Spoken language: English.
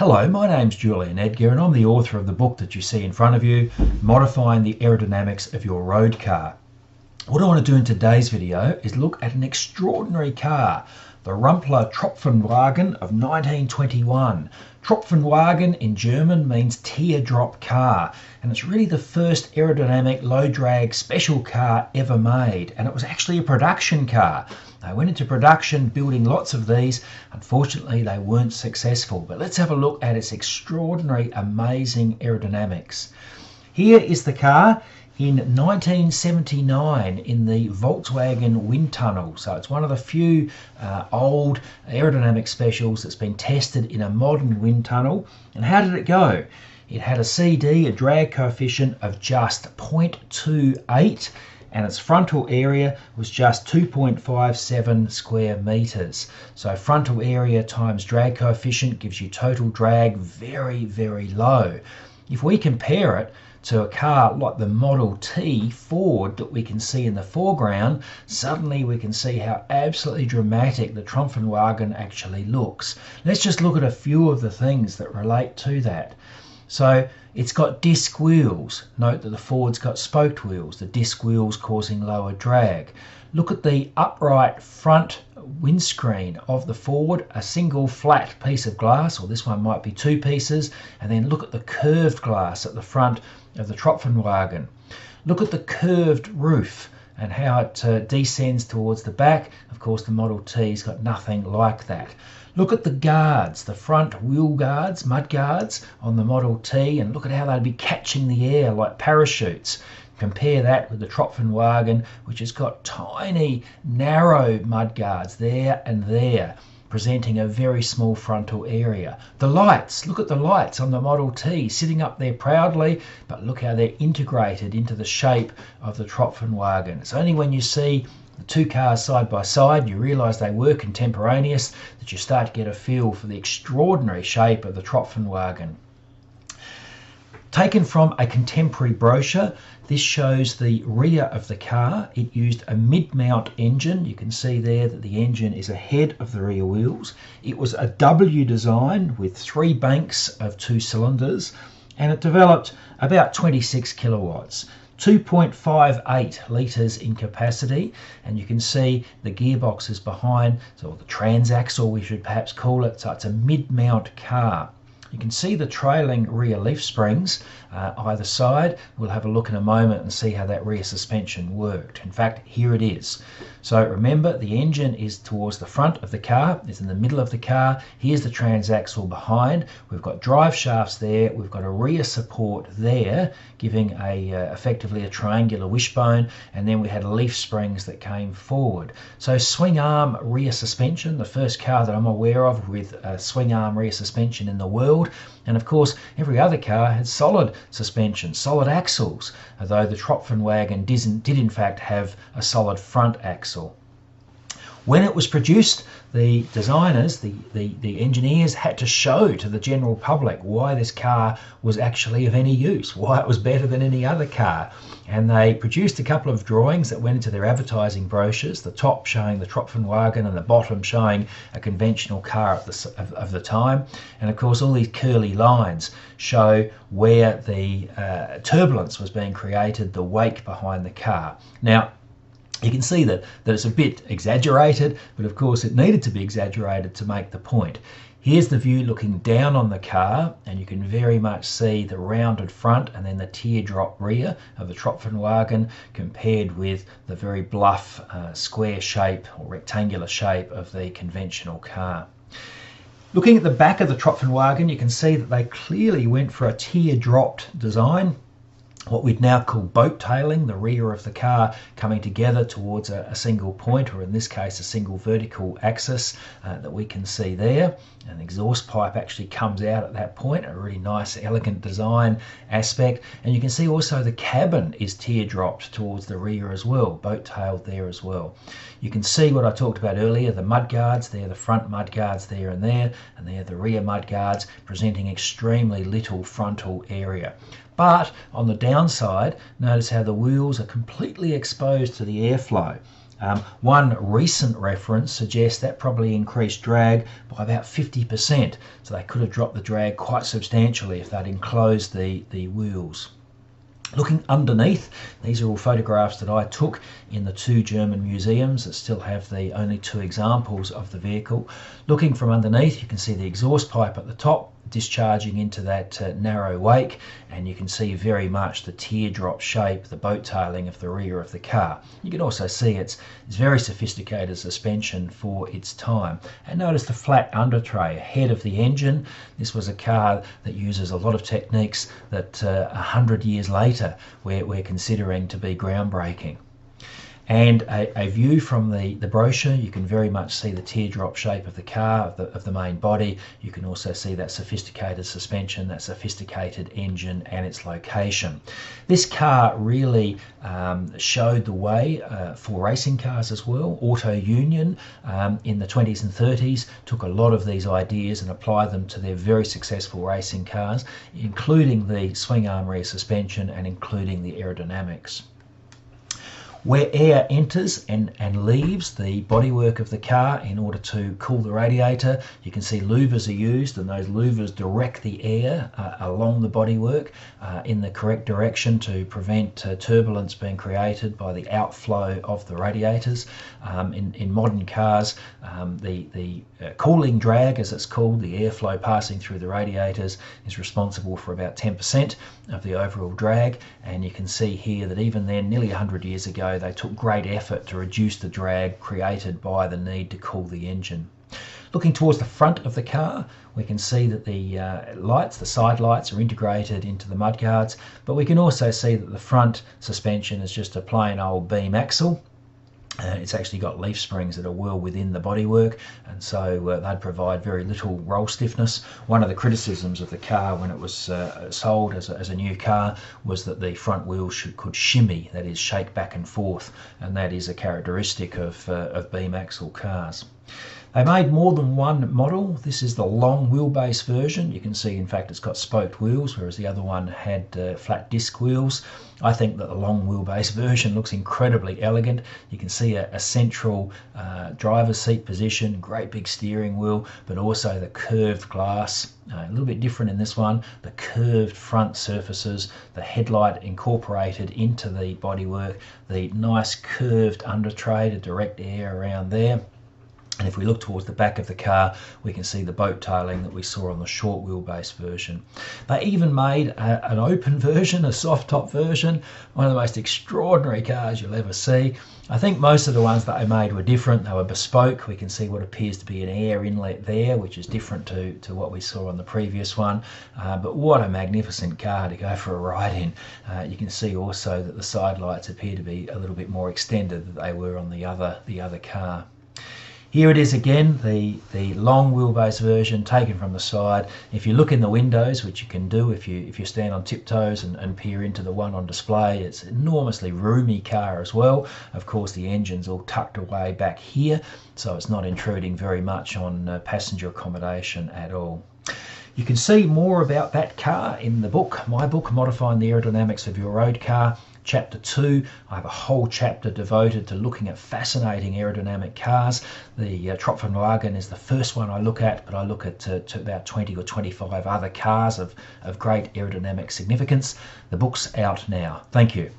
Hello, my name's Julian Edgar and I'm the author of the book that you see in front of you, Modifying the Aerodynamics of Your Road Car. What I want to do in today's video is look at an extraordinary car, the Rumpler Tropfenwagen of 1921. Tropfenwagen in German means teardrop car, and it's really the first aerodynamic low drag special car ever made, and it was actually a production car. They went into production building lots of these. Unfortunately, they weren't successful, but let's have a look at its extraordinary, amazing aerodynamics. Here is the car in 1979 in the Volkswagen wind tunnel. So it's one of the few old aerodynamic specials that's been tested in a modern wind tunnel. And how did it go? It had a CD, a drag coefficient of just 0.28, and its frontal area was just 2.57 square meters. So frontal area times drag coefficient gives you total drag very, very low. If we compare it to a car like the Model T Ford that we can see in the foreground, suddenly we can see how absolutely dramatic the Tropfenwagen actually looks. Let's just look at a few of the things that relate to that. So it's got disc wheels. Note that the Ford's got spoked wheels, the disc wheels causing lower drag. Look at the upright front windscreen of the Ford, a single flat piece of glass, or this one might be two pieces, and then look at the curved glass at the front of the Tropfenwagen. Look at the curved roof and how it descends towards the back. Of course, the Model T's got nothing like that. Look at the guards, the front wheel guards, mud guards on the Model T, and look at how they'd be catching the air like parachutes. Compare that with the Tropfenwagen, which has got tiny, narrow mud guards there and there, presenting a very small frontal area. The lights, look at the lights on the Model T sitting up there proudly, but look how they're integrated into the shape of the Tropfenwagen. It's only when you see the two cars side by side, you realise they were contemporaneous, that you start to get a feel for the extraordinary shape of the Tropfenwagen. Taken from a contemporary brochure, this shows the rear of the car. It used a mid-mount engine. You can see there that the engine is ahead of the rear wheels. It was a W design with 3 banks of 2 cylinders, and it developed about 26 kilowatts. 2.58 litres in capacity, and you can see the gearbox is behind, so the transaxle we should perhaps call it, so it's a mid-mount car. You can see the trailing rear leaf springs either side. We'll have a look in a moment and see how that rear suspension worked. In fact, here it is. So remember, the engine is towards the front of the car, it's in the middle of the car. Here's the transaxle behind. We've got drive shafts there. We've got a rear support there, giving effectively a triangular wishbone, and then we had leaf springs that came forward. So swing arm rear suspension, the first car that I'm aware of with a swing arm rear suspension in the world. And of course, every other car had solid suspension, solid axles, although the Tropfenwagen did in fact have a solid front axle. When it was produced, the designers, the engineers had to show to the general public why this car was actually of any use, why it was better than any other car. And they produced a couple of drawings that went into their advertising brochures, the top showing the Tropfenwagen and the bottom showing a conventional car of the time. And of course, all these curly lines show where the turbulence was being created, the wake behind the car. Now, you can see that it's a bit exaggerated, but of course it needed to be exaggerated to make the point. Here's the view looking down on the car, and you can very much see the rounded front and then the teardrop rear of the Tropfenwagen compared with the very bluff square shape or rectangular shape of the conventional car. Looking at the back of the Tropfenwagen, you can see that they clearly went for a teardropped design, what we'd now call boat tailing, the rear of the car coming together towards a single point, or in this case a single vertical axis that we can see there. An exhaust pipe actually comes out at that point, a really nice elegant design aspect. And you can see also the cabin is teardropped towards the rear as well, boat tailed there as well. You can see what I talked about earlier, the mud guards there, the front mud guards there, and there the rear mud guards, presenting extremely little frontal area. But on the downside, notice how the wheels are completely exposed to the airflow. One recent reference suggests that probably increased drag by about 50%, so they could have dropped the drag quite substantially if they'd enclosed the wheels. Looking underneath, these are all photographs that I took in the 2 German museums that still have the only 2 examples of the vehicle. Looking from underneath, you can see the exhaust pipe at the top discharging into that narrow wake, and you can see very much the teardrop shape, the boat tailing of the rear of the car. You can also see it's very sophisticated suspension for its time. And notice the flat under tray ahead of the engine. This was a car that uses a lot of techniques that 100 years later we're considering to be groundbreaking. And a view from the brochure, you can very much see the teardrop shape of the car, of the main body. You can also see that sophisticated suspension, that sophisticated engine and its location. This car really showed the way for racing cars as well. Auto Union in the 20s and 30s took a lot of these ideas and applied them to their very successful racing cars, including the swing arm rear suspension and including the aerodynamics. Where air enters and leaves the bodywork of the car in order to cool the radiator, you can see louvers are used, and those louvers direct the air along the bodywork in the correct direction to prevent turbulence being created by the outflow of the radiators. In modern cars, the cooling drag, as it's called, the airflow passing through the radiators, is responsible for about 10% of the overall drag, and you can see here that even then, nearly 100 years ago, they took great effort to reduce the drag created by the need to cool the engine. Looking towards the front of the car, we can see that the lights, the side lights, are integrated into the mudguards, but we can also see that the front suspension is just a plain old beam axle. It's actually got leaf springs that are well within the bodywork, and so they'd provide very little roll stiffness. One of the criticisms of the car when it was sold as a new car was that the front wheels could shimmy, that is, shake back and forth, and that is a characteristic of beam axle cars. They made more than one model. This is the long wheelbase version. You can see, in fact, it's got spoked wheels, whereas the other one had flat disc wheels. I think that the long wheelbase version looks incredibly elegant. You can see a central driver's seat position, great big steering wheel, but also the curved glass. A little bit different in this one, the curved front surfaces, the headlight incorporated into the bodywork, the nice curved under tray to direct air around there. And if we look towards the back of the car, we can see the boat tailing that we saw on the short wheelbase version. They even made an open version, a soft top version, one of the most extraordinary cars you'll ever see. I think most of the ones that they made were different. They were bespoke. We can see what appears to be an air inlet there, which is different to what we saw on the previous one. But what a magnificent car to go for a ride in. You can see also that the side lights appear to be a little bit more extended than they were on the other car. Here it is again, the long wheelbase version taken from the side. If you look in the windows, which you can do if you stand on tiptoes and peer into the one on display, it's an enormously roomy car as well. Of course, the engine's all tucked away back here, so it's not intruding very much on passenger accommodation at all. You can see more about that car in the book, my book, Modifying the Aerodynamics of Your Road Car. Chapter 2, I have a whole chapter devoted to looking at fascinating aerodynamic cars. The Tropfenwagen is the first one I look at, but I look at to about 20 or 25 other cars of great aerodynamic significance. The book's out now. Thank you.